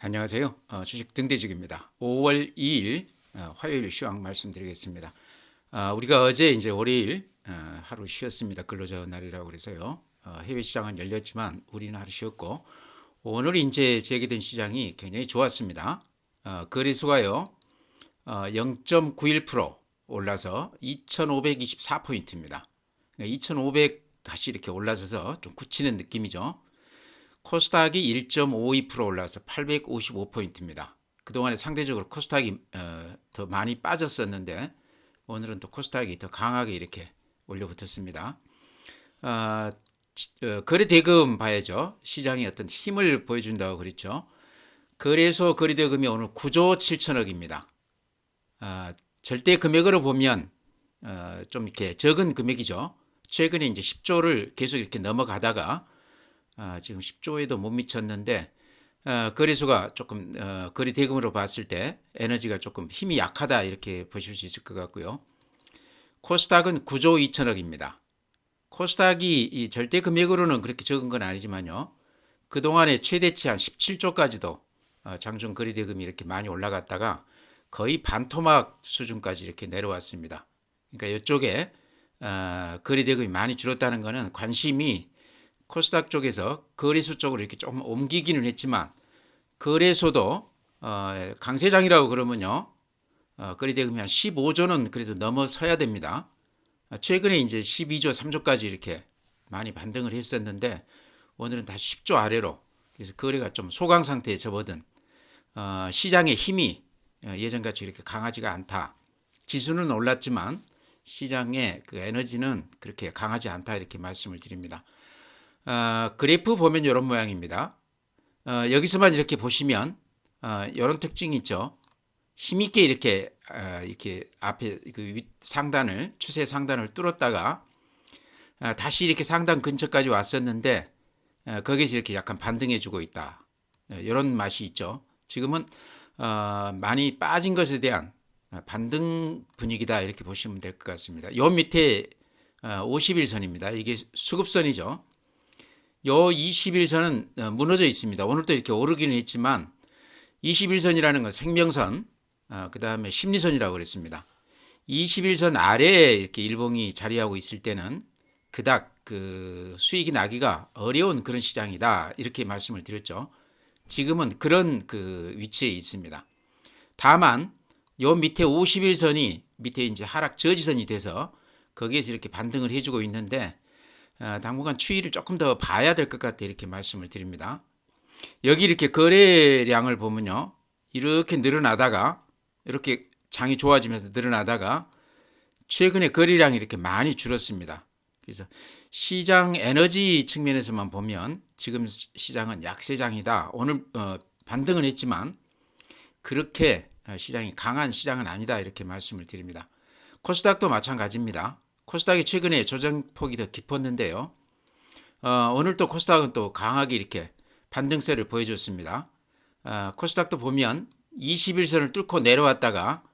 안녕하세요. 주식 등대직입니다. 5월 2일 화요일 시황 말씀드리겠습니다. 우리가 어제 이제 월요일 하루 쉬었습니다. 근로자 날이라고 그래서요. 해외 시장은 열렸지만 우리는 하루 쉬었고 오늘 이제 재개된 시장이 굉장히 좋았습니다. 거래소가요 0.91% 올라서 2,524포인트입니다. 그러니까 2,500 다시 이렇게 올라서서 좀 굳히는 느낌이죠. 코스닥이 1.52% 올라서 855포인트입니다. 그동안에 상대적으로 코스닥이 더 많이 빠졌었는데 오늘은 또 코스닥이 더 강하게 이렇게 올려붙었습니다. 거래대금 봐야죠. 시장이 어떤 힘을 보여준다고 그랬죠. 거래소 거래대금이 오늘 9조 7천억입니다. 절대 금액으로 보면 좀 이렇게 적은 금액이죠. 최근에 이제 10조를 계속 이렇게 넘어가다가 지금 10조에도 못 미쳤는데 거래소가 조금 거래 대금으로 봤을 때 에너지가 조금 힘이 약하다 이렇게 보실 수 있을 것 같고요. 코스닥은 9조 2천억입니다. 코스닥이 이 절대 금액으로는 그렇게 적은 건 아니지만요. 그동안에 최대치 한 17조까지도 장중 거래 대금이 이렇게 많이 올라갔다가 거의 반토막 수준까지 이렇게 내려왔습니다. 그러니까 이쪽에 거래 대금이 많이 줄었다는 것은 관심이 코스닥 쪽에서 거래소 쪽으로 이렇게 좀 옮기기는 했지만 거래소도 강세장이라고 그러면요 거래 대금이 한 15조는 그래도 넘어서야 됩니다. 최근에 이제 12조 3조까지 이렇게 많이 반등을 했었는데 오늘은 다시 10조 아래로 그래서 거래가 좀 소강 상태에 접어든 시장의 힘이 예전같이 이렇게 강하지가 않다. 지수는 올랐지만 시장의 그 에너지는 그렇게 강하지 않다 이렇게 말씀을 드립니다. 그래프 보면 이런 모양입니다. 여기서만 이렇게 보시면 이런 특징이 있죠. 힘있게 이렇게 앞에 그 상단을 추세 상단을 뚫었다가 다시 이렇게 상단 근처까지 왔었는데 거기서 이렇게 약간 반등해주고 있다. 이런 맛이 있죠. 지금은 많이 빠진 것에 대한 반등 분위기다 이렇게 보시면 될 것 같습니다. 요 밑에 50일선입니다. 이게 수급선이죠. 요 21선은 무너져 있습니다. 오늘도 이렇게 오르기는 했지만 21선이라는 건 생명선, 그 다음에 심리선이라고 그랬습니다. 21선 아래에 이렇게 일봉이 자리하고 있을 때는 그닥 그 수익이 나기가 어려운 그런 시장이다 이렇게 말씀을 드렸죠. 지금은 그런 그 위치에 있습니다. 다만 요 밑에 51선이 밑에 이제 하락 저지선이 돼서 거기에서 이렇게 반등을 해주고 있는데 당분간 추이를 조금 더 봐야 될 것 같다 이렇게 말씀을 드립니다. 여기 이렇게 거래량을 보면요. 이렇게 늘어나다가 이렇게 장이 좋아지면서 늘어나다가 최근에 거래량이 이렇게 많이 줄었습니다. 그래서 시장 에너지 측면에서만 보면 지금 시장은 약세장이다. 오늘 반등은 했지만 그렇게 시장이 강한 시장은 아니다 이렇게 말씀을 드립니다. 코스닥도 마찬가지입니다. 코스닥이 최근에 조정폭이 더 깊었는데요. 오늘 또 코스닥은 또 강하게 이렇게 반등세를 보여줬습니다. 코스닥도 보면 21선을 뚫고 내려왔다가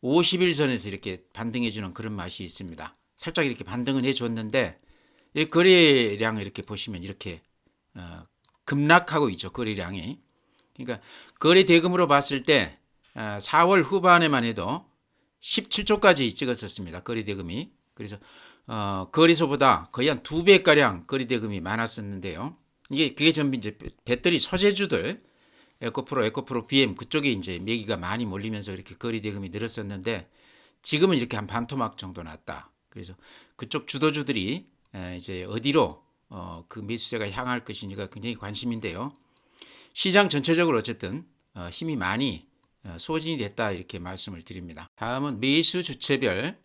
51선에서 이렇게 반등해주는 그런 맛이 있습니다. 살짝 이렇게 반등은 해줬는데 이 거래량을 이렇게 보시면 이렇게 급락하고 있죠. 거래량이. 그러니까 거래 대금으로 봤을 때 4월 후반에만 해도 17조까지 찍었었습니다. 거래 대금이. 그래서 거래소보다 거의 한 2배가량 거래 대금이 많았었는데요. 그게 전부 이제 배터리 소재주들 에코프로, BM 그쪽에 이제 매기가 많이 몰리면서 이렇게 거래 대금이 늘었었는데 지금은 이렇게 한 반토막 정도 났다. 그래서 그쪽 주도주들이 이제 어디로 그 매수세가 향할 것이니까 굉장히 관심인데요. 시장 전체적으로 어쨌든 힘이 많이 소진이 됐다 이렇게 말씀을 드립니다. 다음은 매수 주체별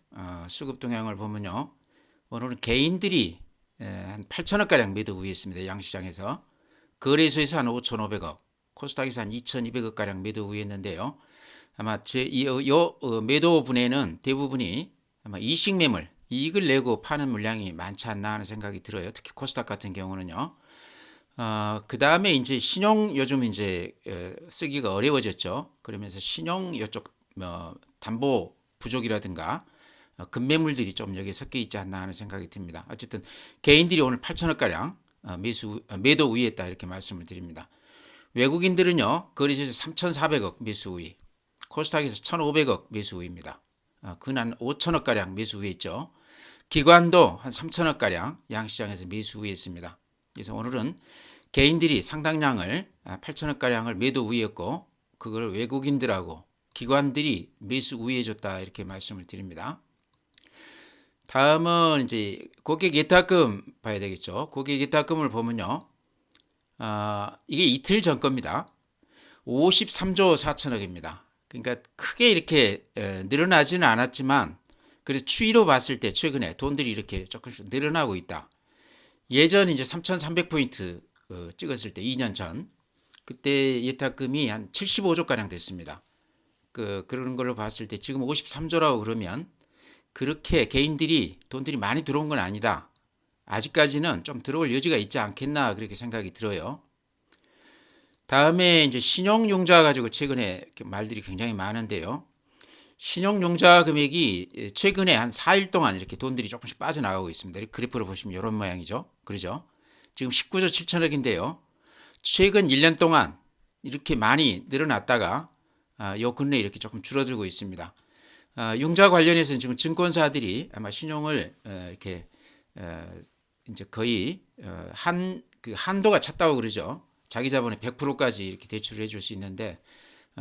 수급 동향을 보면요. 오늘은 개인들이 한 8천억가량 매도 우위했습니다. 양시장에서. 거래소에서 한 5,500억, 코스닥에서 한 2,200억가량 매도 우위했는데요. 아마 매도 분에는 대부분이 아마 이익 매물, 이익을 내고 파는 물량이 많지 않나 하는 생각이 들어요. 특히 코스닥 같은 경우는요. 그 다음에 이제 신용 요즘 이제 쓰기가 어려워졌죠. 그러면서 신용 이쪽 담보 부족이라든가 급매물들이 좀 여기에 섞여 있지 않나 하는 생각이 듭니다. 어쨌든 개인들이 오늘 8천억가량 매도 우위했다 이렇게 말씀을 드립니다. 외국인들은요, 거래소에서 3,400억 매수 우위, 코스닥에서 1,500억 매수 우위입니다. 근한 5천억 가량 매수 우위에 있죠. 기관도 한 3천억 가량 양시장에서 매수 우위에 있습니다. 그래서 오늘은 개인들이 상당량을 8천억 가량을 매도 우위였고, 그걸 외국인들하고 기관들이 매수 우위해 줬다 이렇게 말씀을 드립니다. 다음은 이제 고객 예탁금 봐야 되겠죠. 고객 예탁금을 보면요, 이게 이틀 전 겁니다. 53조 4천억입니다. 그러니까 크게 이렇게 늘어나지는 않았지만, 그래서 추이로 봤을 때 최근에 돈들이 이렇게 조금씩 늘어나고 있다. 예전 이제 3,300포인트 찍었을 때 2년 전, 그때 예탁금이 한 75조 가량 됐습니다. 그런 걸로 봤을 때 지금 53조라고 그러면 그렇게 개인들이 돈들이 많이 들어온 건 아니다. 아직까지는 좀 들어올 여지가 있지 않겠나 그렇게 생각이 들어요. 다음에 이제 신용융자 가지고 최근에 말들이 굉장히 많은데요. 신용융자 금액이 최근에 한 4일 동안 이렇게 돈들이 조금씩 빠져나가고 있습니다. 그래프로 보시면 이런 모양이죠. 그러죠? 지금 19조 7천억인데요. 최근 1년 동안 이렇게 많이 늘어났다가 요 근래 이렇게 조금 줄어들고 있습니다. 융자 관련해서는 지금 증권사들이 아마 신용을 이렇게 이제 거의 그 한도가 찼다고 그러죠. 자기 자본의 100%까지 이렇게 대출을 해줄 수 있는데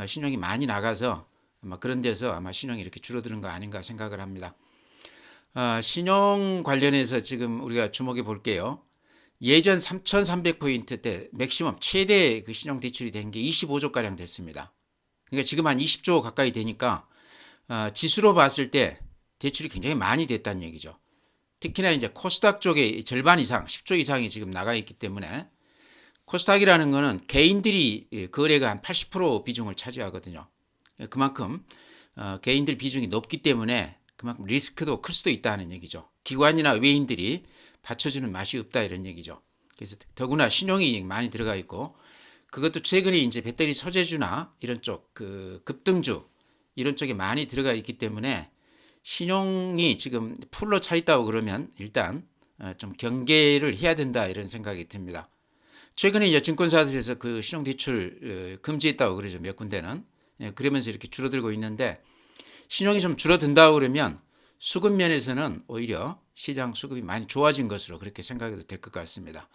신용이 많이 나가서 아마 그런 데서 아마 신용이 이렇게 줄어드는 거 아닌가 생각을 합니다. 신용 관련해서 지금 우리가 주목해 볼게요. 예전 3,300포인트 때 맥시멈 최대 그 신용 대출이 된 게 25조 가량 됐습니다. 그러니까 지금 한 20조 가까이 되니까 지수로 봤을 때 대출이 굉장히 많이 됐다는 얘기죠. 특히나 이제 코스닥 쪽에 절반 이상, 10조 이상이 지금 나가 있기 때문에, 코스닥이라는 거는 개인들이 거래가 한 80% 비중을 차지하거든요. 그만큼 개인들 비중이 높기 때문에 그만큼 리스크도 클 수도 있다는 얘기죠. 기관이나 외인들이 받쳐주는 맛이 없다 이런 얘기죠. 그래서 더구나 신용이 많이 들어가 있고, 그것도 최근에 이제 배터리 소재주나 이런 쪽 그 급등주 이런 쪽에 많이 들어가 있기 때문에 신용이 지금 풀로 차 있다고 그러면 일단 좀 경계를 해야 된다 이런 생각이 듭니다. 최근에 이제 증권사들에서 그 신용대출 금지했다고 그러죠. 몇 군데는. 그러면서 이렇게 줄어들고 있는데, 신용이 좀 줄어든다고 그러면 수급 면에서는 오히려 시장 수급이 많이 좋아진 것으로 그렇게 생각해도 될 것 같습니다.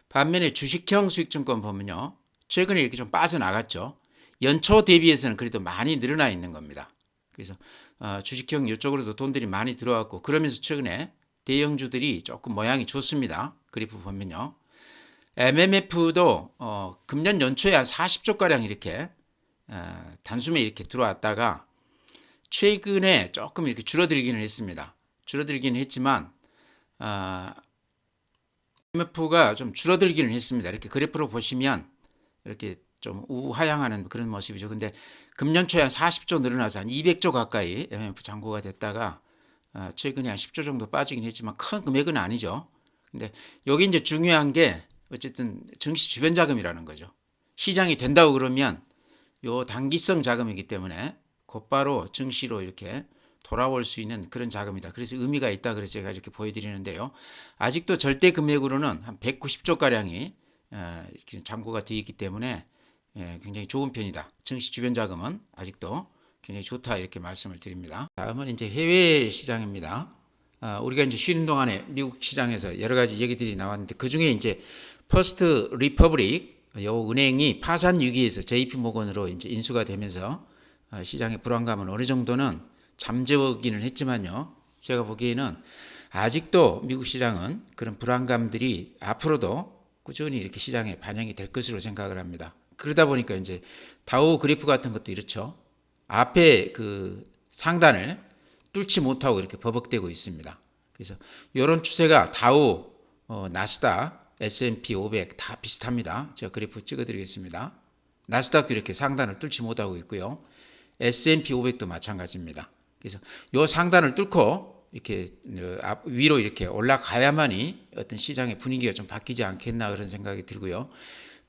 반면에 주식형 수익증권 보면요, 최근에 이렇게 좀 빠져나갔죠. 연초 대비해서는 그래도 많이 늘어나 있는 겁니다. 그래서 주식형 이쪽으로도 돈들이 많이 들어왔고, 그러면서 최근에 대형주들이 조금 모양이 좋습니다. 그래프 보면요. MMF도 금년 연초에 한 40조 가량 이렇게 단숨에 이렇게 들어왔다가 최근에 조금 이렇게 줄어들기는 했습니다. 줄어들기는 했지만 MMF가 좀 줄어들기는 했습니다. 이렇게 그래프로 보시면 이렇게 좀 우하향하는 그런 모습이죠. 근데 금년 초에 한 40조 늘어나서 한 200조 가까이 MMF 잔고가 됐다가 최근에 한 10조 정도 빠지긴 했지만 큰 금액은 아니죠. 근데 여기 이제 중요한 게 어쨌든 증시 주변 자금이라는 거죠. 시장이 된다고 그러면 요 단기성 자금이기 때문에 곧바로 증시로 이렇게 돌아올 수 있는 그런 자금이다. 그래서 의미가 있다. 그래서 제가 이렇게 보여드리는데요. 아직도 절대 금액으로는 한 190조 가량이 잔고가 되어 있기 때문에 굉장히 좋은 편이다. 증시 주변 자금은 아직도 굉장히 좋다 이렇게 말씀을 드립니다. 다음은 이제 해외 시장입니다. 우리가 이제 쉬는 동안에 미국 시장에서 여러 가지 얘기들이 나왔는데, 그 중에 이제 퍼스트 리퍼블릭 요 은행이 파산 위기에서 JP 모건으로 이제 인수가 되면서 시장의 불안감은 어느 정도는 잠재우기는 했지만요. 제가 보기에는 아직도 미국 시장은 그런 불안감들이 앞으로도 꾸준히 이렇게 시장에 반영이 될 것으로 생각을 합니다. 그러다 보니까 이제 다우 그래프 같은 것도 이렇죠. 앞에 그 상단을 뚫지 못하고 이렇게 버벅대고 있습니다. 그래서 이런 추세가 다우, 나스닥, S&P 500 다 비슷합니다. 제가 그래프 찍어드리겠습니다. 나스닥도 이렇게 상단을 뚫지 못하고 있고요. S&P 500도 마찬가지입니다. 그래서 이 상단을 뚫고 이렇게 위로 이렇게 올라가야만이 어떤 시장의 분위기가 좀 바뀌지 않겠나 그런 생각이 들고요.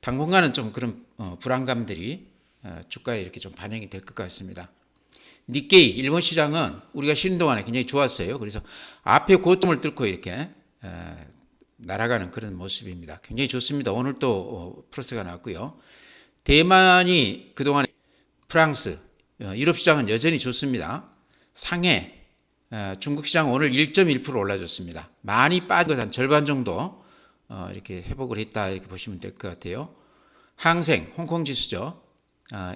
당분간은 좀 그런 불안감들이 주가에 이렇게 좀 반영이 될 것 같습니다. 니케이 일본 시장은 우리가 쉬는 동안에 굉장히 좋았어요. 그래서 앞에 고점을 뚫고 이렇게 날아가는 그런 모습입니다. 굉장히 좋습니다. 오늘 또 플러스가 났고요. 대만이 그동안 프랑스, 유럽 시장은 여전히 좋습니다. 상해, 중국 시장 오늘 1.1% 올라졌습니다. 많이 빠진 것은 한 절반 정도 이렇게 회복을 했다 이렇게 보시면 될 것 같아요. 항생, 홍콩 지수죠.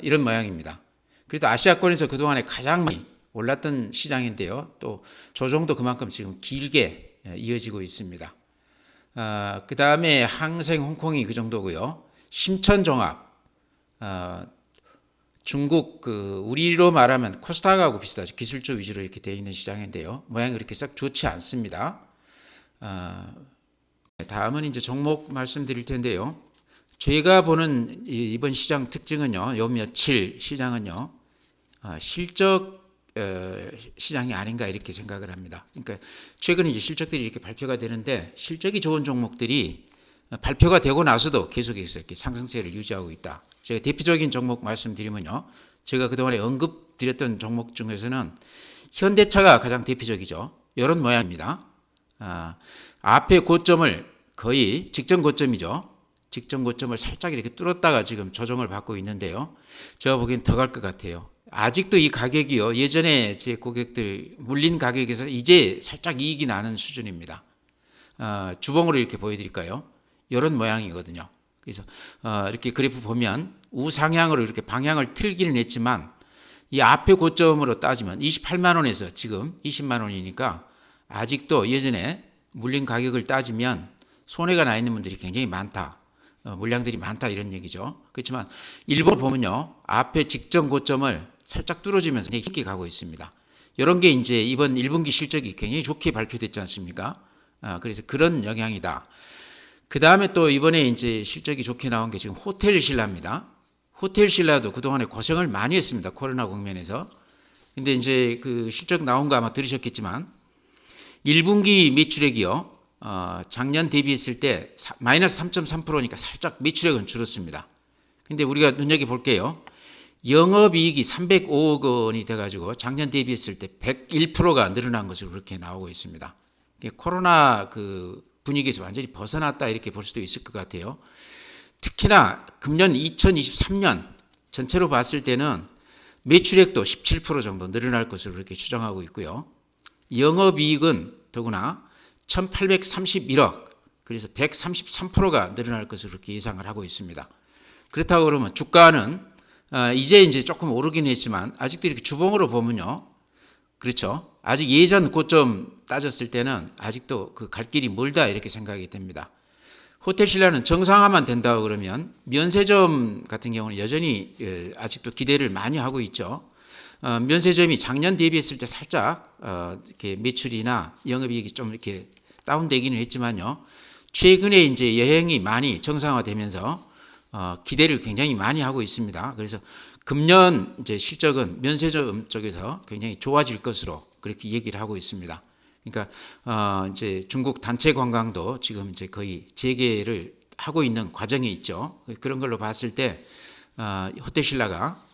이런 모양입니다. 그래도 아시아권에서 그동안에 가장 많이 올랐던 시장인데요. 또 조정도 그만큼 지금 길게 이어지고 있습니다. 그 다음에 항생, 홍콩이 그 정도고요. 심천종합, 중국 우리로 말하면 코스닥하고 비슷하죠. 기술주 위주로 이렇게 되어 있는 시장인데요. 모양이 그렇게 썩 좋지 않습니다. 다음은 이제 종목 말씀드릴 텐데요. 제가 보는 이번 시장 특징은요. 요 며칠 시장은요. 실적 시장이 아닌가 이렇게 생각을 합니다. 그러니까 최근에 이제 실적들이 이렇게 발표가 되는데 실적이 좋은 종목들이 발표가 되고 나서도 계속해서 이렇게 상승세를 유지하고 있다. 제가 대표적인 종목 말씀드리면요. 제가 그동안에 언급드렸던 종목 중에서는 현대차가 가장 대표적이죠. 이런 모양입니다. 앞에 고점을 거의 직전 고점이죠. 직전 고점을 살짝 이렇게 뚫었다가 지금 조정을 받고 있는데요. 제가 보기엔 더 갈 것 같아요. 아직도 이 가격이요. 예전에 제 고객들 물린 가격에서 이제 살짝 이익이 나는 수준입니다. 주봉으로 이렇게 보여드릴까요? 이런 모양이거든요. 그래서 이렇게 그래프 보면 우상향으로 이렇게 방향을 틀기는 했지만 이 앞에 고점으로 따지면 28만 원에서 지금 20만 원이니까 아직도 예전에 물린 가격을 따지면 손해가 나 있는 분들이 굉장히 많다. 물량들이 많다 이런 얘기죠. 그렇지만 일본을 보면요. 앞에 직전 고점을 살짝 뚫어지면서 깊게 가고 있습니다. 이런 게 이제 이번 1분기 실적이 굉장히 좋게 발표됐지 않습니까? 그래서 그런 영향이다. 그 다음에 또 이번에 이제 실적이 좋게 나온 게 지금 호텔 신라입니다. 호텔 신라도 그동안에 고생을 많이 했습니다. 코로나 국면에서. 근데 이제 그 실적 나온 거 아마 들으셨겠지만 1분기 매출액이요. 작년 대비했을 때 마이너스 3.3%니까 살짝 매출액은 줄었습니다. 근데 우리가 눈여겨볼게요. 영업이익이 305억 원이 돼가지고 작년 대비했을 때 101%가 늘어난 것으로 그렇게 나오고 있습니다. 코로나 그 분위기에서 완전히 벗어났다 이렇게 볼 수도 있을 것 같아요. 특히나 금년 2023년 전체로 봤을 때는 매출액도 17% 정도 늘어날 것으로 그렇게 추정하고 있고요. 영업이익은 더구나 1831억, 그래서 133%가 늘어날 것으로 그렇게 예상을 하고 있습니다. 그렇다고 그러면 주가는 이제 조금 오르긴 했지만 아직도 이렇게 주봉으로 보면요. 그렇죠. 아직 예전 고점 따졌을 때는 아직도 그 갈 길이 멀다 이렇게 생각이 됩니다. 호텔 신라는 정상화만 된다고 그러면 면세점 같은 경우는 여전히 아직도 기대를 많이 하고 있죠. 면세점이 작년 대비했을 때 살짝 이렇게 매출이나 영업이익이 좀 이렇게 다운되기는 했지만요. 최근에 이제 여행이 많이 정상화되면서 기대를 굉장히 많이 하고 있습니다. 그래서 금년 이제 실적은 면세점 쪽에서 굉장히 좋아질 것으로 그렇게 얘기를 하고 있습니다. 그러니까 이제 중국 단체 관광도 지금 이제 거의 재개를 하고 있는 과정에 있죠. 그런 걸로 봤을 때 호텔 신라가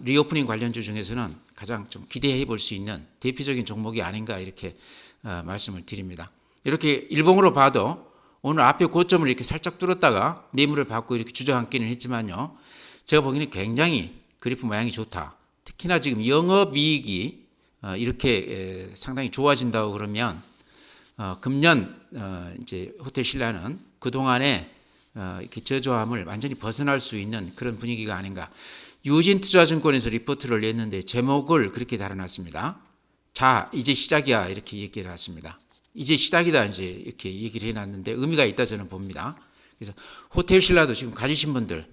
리오프닝 관련주 중에서는 가장 좀 기대해 볼 수 있는 대표적인 종목이 아닌가 이렇게 말씀을 드립니다. 이렇게 일봉으로 봐도 오늘 앞에 고점을 이렇게 살짝 뚫었다가 매물을 받고 이렇게 주저앉기는 했지만요. 제가 보기에는 굉장히 그래프 모양이 좋다. 특히나 지금 영업이익이 이렇게 상당히 좋아진다고 그러면 금년 이제 호텔 신라는 그동안에 이렇게 저조함을 완전히 벗어날 수 있는 그런 분위기가 아닌가. 유진투자증권에서 리포트를 냈는데 제목을 그렇게 달아놨습니다. 자, 이제 시작이야 이렇게 얘기를 했습니다. 이제 시작이다 이제 이렇게 얘기를 해놨는데 의미가 있다 저는 봅니다. 그래서 호텔 신라도 지금 가지신 분들,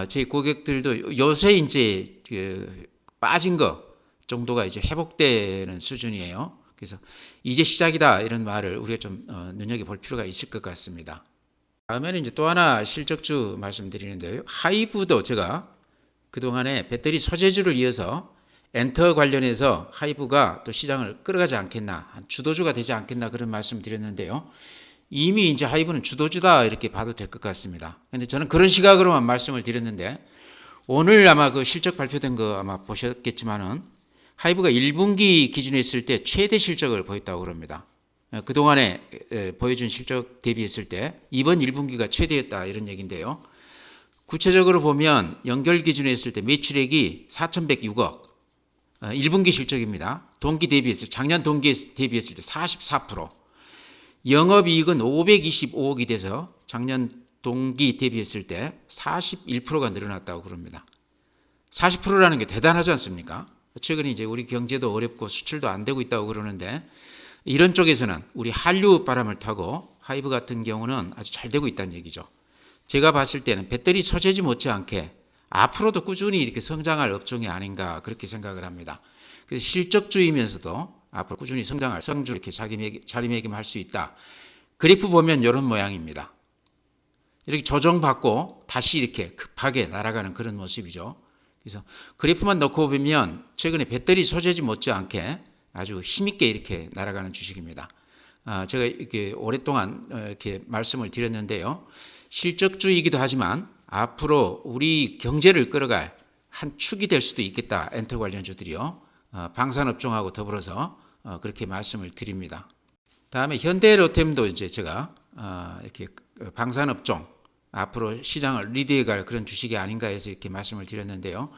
제 고객들도 요새 이제 빠진 거 정도가 이제 회복되는 수준이에요. 그래서 이제 시작이다 이런 말을 우리가 좀 눈여겨볼 필요가 있을 것 같습니다. 다음에는 이제 또 하나 실적주 말씀드리는데요. 하이브도 제가 그동안에 배터리 소재주를 이어서 엔터 관련해서 하이브가 또 시장을 끌어가지 않겠나, 주도주가 되지 않겠나 그런 말씀 드렸는데요. 이미 이제 하이브는 주도주다 이렇게 봐도 될 것 같습니다. 그런데 저는 그런 시각으로만 말씀을 드렸는데 오늘 아마 그 실적 발표된 거 아마 보셨겠지만은 하이브가 1분기 기준에 있을 때 최대 실적을 보였다고 그럽니다. 그동안에 보여준 실적 대비했을 때 이번 1분기가 최대였다 이런 얘기인데요. 구체적으로 보면 연결 기준에 했을 때 매출액이 4,106억, 1분기 실적입니다. 동기 대비했을 작년 동기에 대비했을 때 44%, 영업이익은 525억이 돼서 작년 동기 대비했을 때 41%가 늘어났다고 그럽니다. 40%라는 게 대단하지 않습니까? 최근에 이제 우리 경제도 어렵고 수출도 안 되고 있다고 그러는데 이런 쪽에서는 우리 한류 바람을 타고 하이브 같은 경우는 아주 잘 되고 있다는 얘기죠. 제가 봤을 때는 배터리 소재지 못지않게 앞으로도 꾸준히 이렇게 성장할 업종이 아닌가 그렇게 생각을 합니다. 그래서 실적주이면서도 앞으로 꾸준히 성장할 성주 이렇게 자리매김할 수 있다. 그래프 보면 이런 모양입니다. 이렇게 조정받고 다시 이렇게 급하게 날아가는 그런 모습이죠. 그래서 그래프만 놓고 보면 최근에 배터리 소재지 못지않게 아주 힘있게 이렇게 날아가는 주식입니다. 제가 이렇게 오랫동안 이렇게 말씀을 드렸는데요. 실적주이기도 하지만 앞으로 우리 경제를 끌어갈 한 축이 될 수도 있겠다. 엔터 관련주들이요. 방산업종하고 더불어서 그렇게 말씀을 드립니다. 다음에 현대로템도 이제 제가 이렇게 방산업종 앞으로 시장을 리드해갈 그런 주식이 아닌가 해서 이렇게 말씀을 드렸는데요.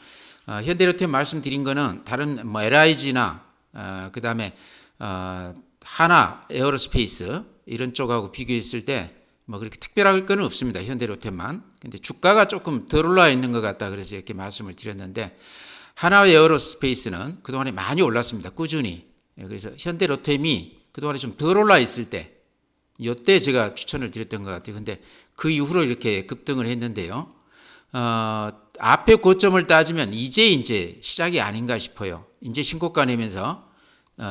현대로템 말씀드린 거는 다른 뭐 LIG나 그 다음에 하나 에어로스페이스 이런 쪽하고 비교했을 때 뭐 그렇게 특별할 건 없습니다. 현대로템만. 근데 주가가 조금 덜 올라 있는 것 같다. 그래서 이렇게 말씀을 드렸는데 하나 에어로스페이스는 그동안에 많이 올랐습니다. 꾸준히. 그래서 현대로템이 그동안에 좀 덜 올라 있을 때 이때 제가 추천을 드렸던 것 같아요. 근데 그 이후로 이렇게 급등을 했는데요. 앞에 고점을 따지면 이제 시작이 아닌가 싶어요. 이제 신고가 내면서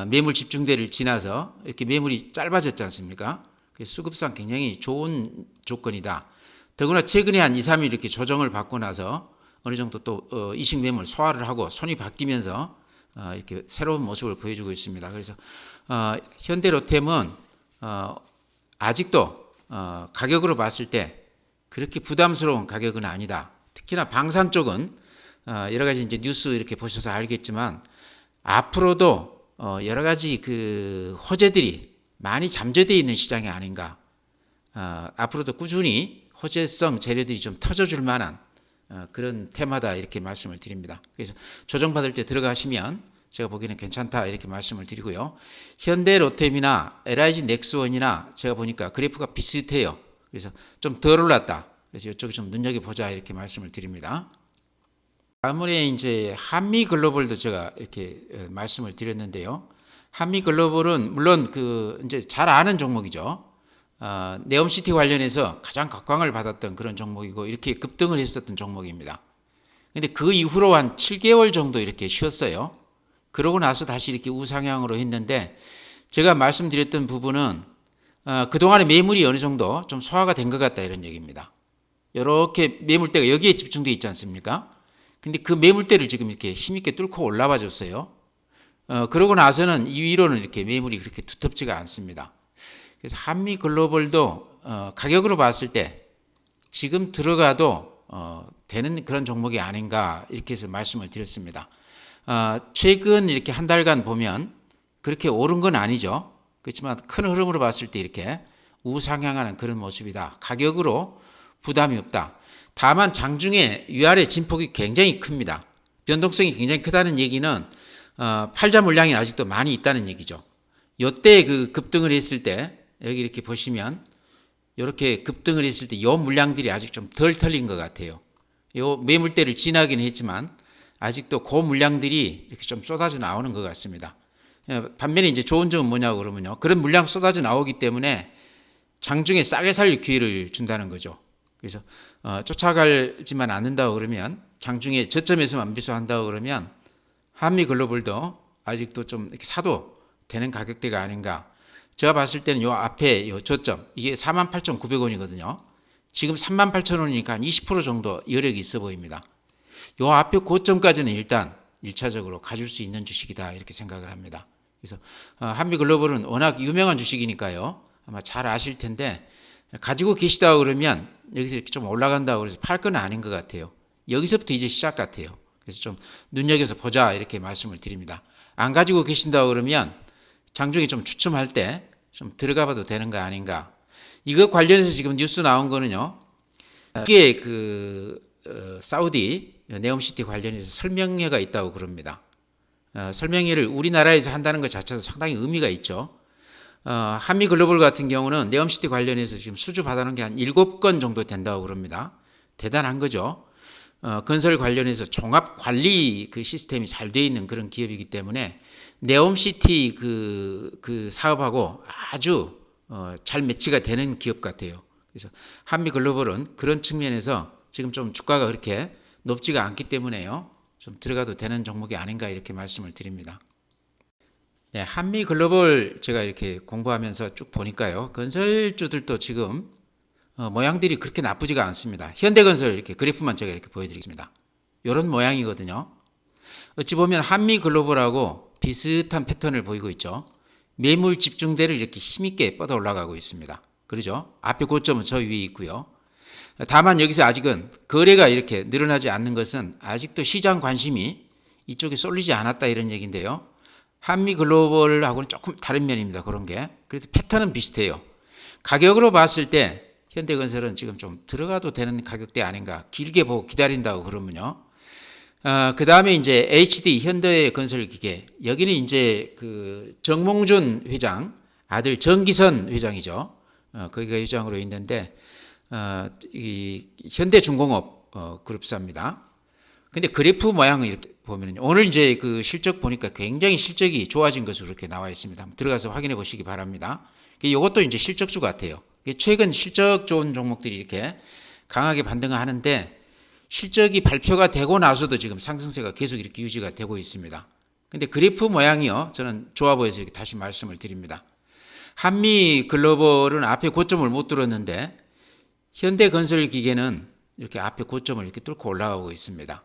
매물 집중대를 지나서 이렇게 매물이 짧아졌지 않습니까? 수급상 굉장히 좋은 조건이다. 더구나 최근에 한 2, 3일 이렇게 조정을 받고 나서 어느 정도 또 이식 매물 소화를 하고 손이 바뀌면서 이렇게 새로운 모습을 보여주고 있습니다. 그래서 현대로템은 아직도 가격으로 봤을 때 그렇게 부담스러운 가격은 아니다. 특히나 방산 쪽은 여러 가지 이제 뉴스 이렇게 보셔서 알겠지만 앞으로도 여러 가지 그 호재들이 많이 잠재되어 있는 시장이 아닌가. 앞으로도 꾸준히 호재성 재료들이 좀 터져줄 만한 그런 테마다 이렇게 말씀을 드립니다. 그래서 조정받을 때 들어가시면 제가 보기에는 괜찮다 이렇게 말씀을 드리고요. 현대로템이나 LIG 넥스원이나 제가 보니까 그래프가 비슷해요. 그래서 좀 덜 올랐다. 그래서 이쪽에 좀 눈여겨보자 이렇게 말씀을 드립니다. 다음에 이제 한미글로벌도 제가 이렇게 말씀을 드렸는데요. 한미글로벌은 물론 그 이제 잘 아는 종목이죠. 네옴시티 관련해서 가장 각광을 받았던 그런 종목이고 이렇게 급등을 했었던 종목입니다. 근데 그 이후로 한 7개월 정도 이렇게 쉬었어요. 그러고 나서 다시 이렇게 우상향으로 했는데 제가 말씀드렸던 부분은 그동안의 매물이 어느 정도 좀 소화가 된 것 같다 이런 얘기입니다. 이렇게 매물대가 여기에 집중되어 있지 않습니까? 근데 그 매물대를 지금 이렇게 힘있게 뚫고 올라와 줬어요. 그러고 나서는 이 위로는 이렇게 매물이 그렇게 두텁지가 않습니다. 그래서 한미글로벌도 가격으로 봤을 때 지금 들어가도 되는 그런 종목이 아닌가 이렇게 해서 말씀을 드렸습니다. 최근 이렇게 한 달간 보면 그렇게 오른 건 아니죠. 그렇지만 큰 흐름으로 봤을 때 이렇게 우상향하는 그런 모습이다. 가격으로 부담이 없다. 다만 장중에 위아래 진폭이 굉장히 큽니다. 변동성이 굉장히 크다는 얘기는 팔자 물량이 아직도 많이 있다는 얘기죠. 이때 그 급등을 했을 때 여기 이렇게 보시면 이렇게 급등을 했을 때 이 물량들이 아직 좀 덜 털린 것 같아요. 이 매물대를 지나긴 했지만 아직도 그 물량들이 이렇게 좀 쏟아져 나오는 것 같습니다. 반면에 이제 좋은 점은 뭐냐고 그러면요. 그런 물량 쏟아져 나오기 때문에 장중에 싸게 살 기회를 준다는 거죠. 그래서 쫓아가지만 않는다고 그러면 장중에 저점에서만 매수한다고 그러면 한미글로벌도 아직도 좀 이렇게 사도 되는 가격대가 아닌가. 제가 봤을 때는 요 앞에 요 저점 이게 48,900원이거든요. 지금 38,000원이니까 한 20% 정도 여력이 있어 보입니다. 요 앞에 고점까지는 일단 1차적으로 가질 수 있는 주식이다 이렇게 생각을 합니다. 그래서 한미글로벌은 워낙 유명한 주식이니까요. 아마 잘 아실 텐데 가지고 계시다 그러면 여기서 이렇게 좀 올라간다고 그래서 팔 건 아닌 것 같아요. 여기서부터 이제 시작 같아요. 그래서 좀 눈여겨서 보자 이렇게 말씀을 드립니다. 안 가지고 계신다고 그러면 장중에 좀 주춤할 때 좀 들어가 봐도 되는 거 아닌가. 이거 관련해서 지금 뉴스 나온 거는요. 이게 그 사우디 네옴시티 관련해서 설명회가 있다고 그럽니다. 설명회를 우리나라에서 한다는 것 자체도 상당히 의미가 있죠. 한미글로벌 같은 경우는 네옴시티 관련해서 지금 수주 받아놓은 게 한 7건 정도 된다고 그럽니다. 대단한 거죠. 건설 관련해서 종합 관리 그 시스템이 잘 돼 있는 그런 기업이기 때문에 네옴시티 그 사업하고 아주 잘 매치가 되는 기업 같아요. 그래서 한미글로벌은 그런 측면에서 지금 좀 주가가 그렇게 높지가 않기 때문에요. 좀 들어가도 되는 종목이 아닌가 이렇게 말씀을 드립니다. 네, 한미글로벌 제가 이렇게 공부하면서 쭉 보니까요. 건설주들도 지금 모양들이 그렇게 나쁘지가 않습니다. 현대건설 이렇게 그래프만 제가 이렇게 보여드리겠습니다. 이런 모양이거든요. 어찌 보면 한미글로벌하고 비슷한 패턴을 보이고 있죠. 매물 집중대를 이렇게 힘있게 뻗어 올라가고 있습니다. 그러죠? 앞에 고점은 저 위에 있고요. 다만 여기서 아직은 거래가 이렇게 늘어나지 않는 것은 아직도 시장 관심이 이쪽에 쏠리지 않았다 이런 얘기인데요. 한미글로벌하고는 조금 다른 면입니다. 그런 게. 그래서 패턴은 비슷해요. 가격으로 봤을 때 현대건설은 지금 좀 들어가도 되는 가격대 아닌가. 길게 보고 기다린다고 그러면요. 그 다음에 이제 HD 현대건설기계. 여기는 이제 그 정몽준 회장 아들 정기선 회장이죠. 거기가 회장으로 있는데 이 현대중공업 그룹사입니다. 근데 그래프 모양을 이렇게 보면요. 오늘 이제 그 실적 보니까 굉장히 실적이 좋아진 것으로 이렇게 나와 있습니다. 들어가서 확인해 보시기 바랍니다. 이것도 이제 실적주 같아요. 최근 실적 좋은 종목들이 이렇게 강하게 반등을 하는데 실적이 발표가 되고 나서도 지금 상승세가 계속 이렇게 유지가 되고 있습니다. 근데 그래프 모양이요. 저는 좋아 보여서 이렇게 다시 말씀을 드립니다. 한미글로벌은 앞에 고점을 못 뚫었는데 현대건설기계는 이렇게 앞에 고점을 이렇게 뚫고 올라가고 있습니다.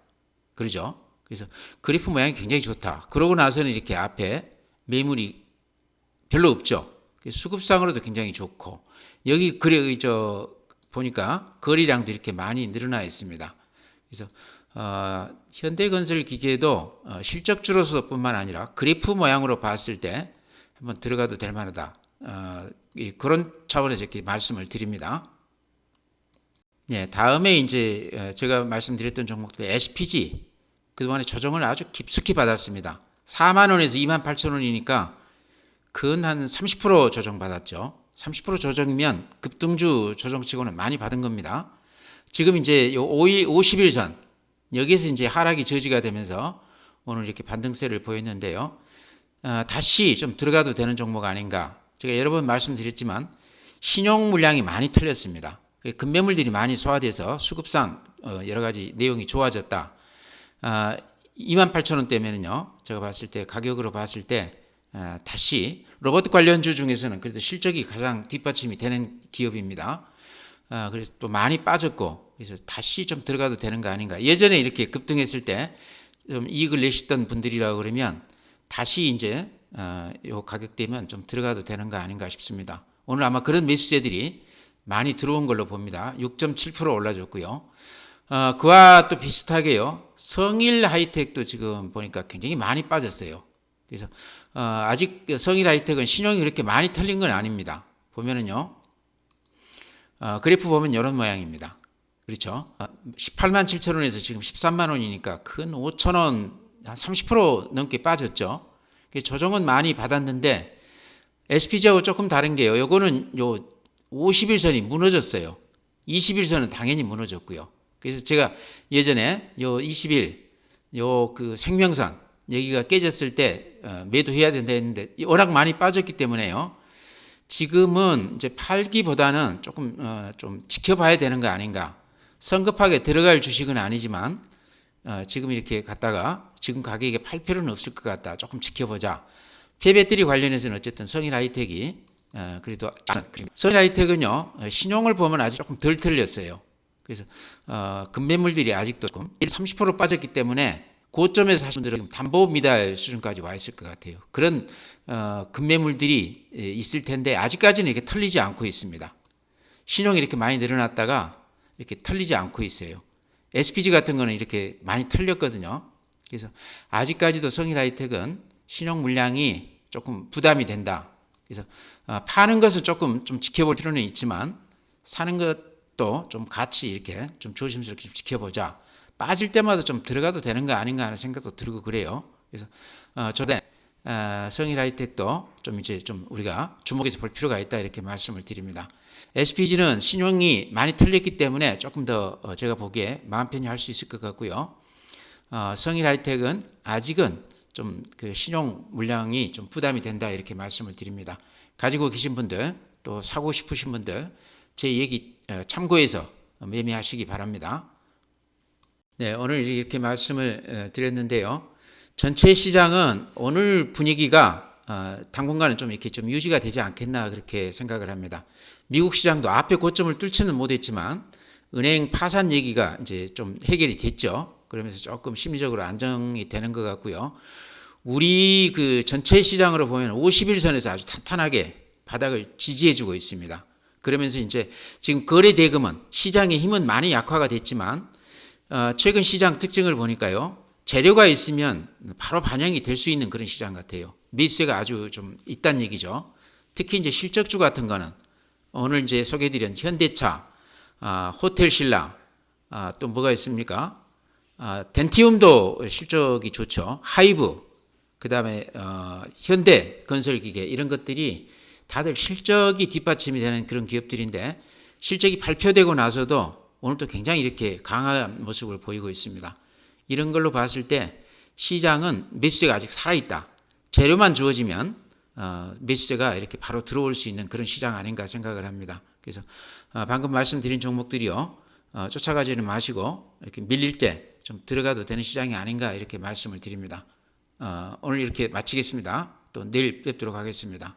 그러죠? 그래서 그래프 모양이 굉장히 좋다. 그러고 나서는 이렇게 앞에 매물이 별로 없죠. 수급상으로도 굉장히 좋고 여기 보니까 거래량도 이렇게 많이 늘어나 있습니다. 그래서 현대건설기계도 실적주로서뿐만 아니라 그래프 모양으로 봤을 때 한번 들어가도 될 만하다. 그런 차원에서 이렇게 말씀을 드립니다. 네, 다음에 이제 제가 말씀드렸던 종목들 SPG 그동안에 조정을 아주 깊숙이 받았습니다. 4만 원에서 2만 8천 원이니까 근 한 30% 조정 받았죠. 30% 조정이면 급등주 조정치고는 많이 받은 겁니다. 지금 이제 요 50일 선 여기서 이제 하락이 저지가 되면서 오늘 이렇게 반등세를 보였는데요. 다시 좀 들어가도 되는 종목 아닌가. 제가 여러 번 말씀드렸지만 신용 물량이 많이 털렸습니다. 급매물들이 많이 소화돼서 수급상 여러 가지 내용이 좋아졌다. 28,000원대면은요. 제가 봤을 때 가격으로 봤을 때 다시 로봇 관련주 중에서는 그래도 실적이 가장 뒷받침이 되는 기업입니다. 그래서 또 많이 빠졌고 그래서 다시 좀 들어가도 되는 거 아닌가. 예전에 이렇게 급등했을 때 좀 이익을 내셨던 분들이라 그러면 다시 이제 요 가격대면 좀 들어가도 되는 거 아닌가 싶습니다. 오늘 아마 그런 매수세들이 많이 들어온 걸로 봅니다. 6.7% 올라줬고요. 그와 또 비슷하게요. 성일 하이텍도 지금 보니까 굉장히 많이 빠졌어요. 그래서 아직 성일 하이텍은 신용이 그렇게 많이 털린 건 아닙니다. 보면은요. 그래프 보면 이런 모양입니다. 그렇죠. 18만 7천 원에서 지금 13만 원이니까 큰 5천 원, 한 30% 넘게 빠졌죠. 조정은 많이 받았는데 SPG하고 조금 다른 게요. 요거는 요 50일선이 무너졌어요. 20일선은 당연히 무너졌고요. 그래서 제가 예전에 요 20일 요 그 생명선 여기가 깨졌을 때 매도해야 된다 했는데 워낙 많이 빠졌기 때문에요. 지금은 이제 팔기보다는 조금 좀 지켜봐야 되는 거 아닌가. 성급하게 들어갈 주식은 아니지만 지금 이렇게 갔다가 지금 가격에 팔 필요는 없을 것 같다. 조금 지켜보자. 폐배터리 관련해서는 어쨌든 성일 하이텍이 그래도 성일 하이텍은요 신용을 보면 아직 조금 덜 틀렸어요. 그래서 급매물들이 아직도 30% 빠졌기 때문에 고점에서 사신 분들은 담보 미달 수준까지 와 있을 것 같아요. 그런 급매물들이 있을 텐데 아직까지는 이렇게 털리지 않고 있습니다. 신용이 이렇게 많이 늘어났다가 이렇게 털리지 않고 있어요. SPG 같은 거는 이렇게 많이 털렸거든요. 그래서 아직까지도 성일 하이텍은 신용 물량이 조금 부담이 된다. 그래서 파는 것을 조금 좀 지켜볼 필요는 있지만 사는 것 또 좀 같이 이렇게 좀 조심스럽게 좀 지켜보자. 빠질 때마다 좀 들어가도 되는 거 아닌가 하는 생각도 들고 그래요. 그래서 저도 성일 하이텍도 좀 이제 좀 우리가 주목해서 볼 필요가 있다 이렇게 말씀을 드립니다. SPG는 신용이 많이 털렸기 때문에 조금 더 제가 보기에 마음 편히 할 수 있을 것 같고요. 성일 하이텍은 아직은 좀 그 신용 물량이 좀 부담이 된다 이렇게 말씀을 드립니다. 가지고 계신 분들 또 사고 싶으신 분들 제 얘기 참고해서 매매하시기 바랍니다. 네, 오늘 이렇게 말씀을 드렸는데요. 전체 시장은 오늘 분위기가 당분간은 좀 이렇게 좀 유지가 되지 않겠나 그렇게 생각을 합니다. 미국 시장도 앞에 고점을 뚫지는 못했지만 은행 파산 얘기가 이제 좀 해결이 됐죠. 그러면서 조금 심리적으로 안정이 되는 것 같고요. 우리 그 전체 시장으로 보면 50일선에서 아주 탄탄하게 바닥을 지지해주고 있습니다. 그러면서 이제 지금 거래 대금은 시장의 힘은 많이 약화가 됐지만 최근 시장 특징을 보니까요. 재료가 있으면 바로 반영이 될 수 있는 그런 시장 같아요. 매수세가 아주 좀 있다는 얘기죠. 특히 이제 실적주 같은 거는 오늘 이제 소개해드린 현대차, 호텔신라, 또 뭐가 있습니까? 덴티움도 실적이 좋죠. 하이브, 그 다음에 현대건설기계 이런 것들이 다들 실적이 뒷받침이 되는 그런 기업들인데 실적이 발표되고 나서도 오늘도 굉장히 이렇게 강한 모습을 보이고 있습니다. 이런 걸로 봤을 때 시장은 매수세가 아직 살아있다. 재료만 주어지면 매수세가 이렇게 바로 들어올 수 있는 그런 시장 아닌가 생각을 합니다. 그래서 방금 말씀드린 종목들이요. 쫓아가지는 마시고 이렇게 밀릴 때 좀 들어가도 되는 시장이 아닌가 이렇게 말씀을 드립니다. 오늘 이렇게 마치겠습니다. 또 내일 뵙도록 하겠습니다.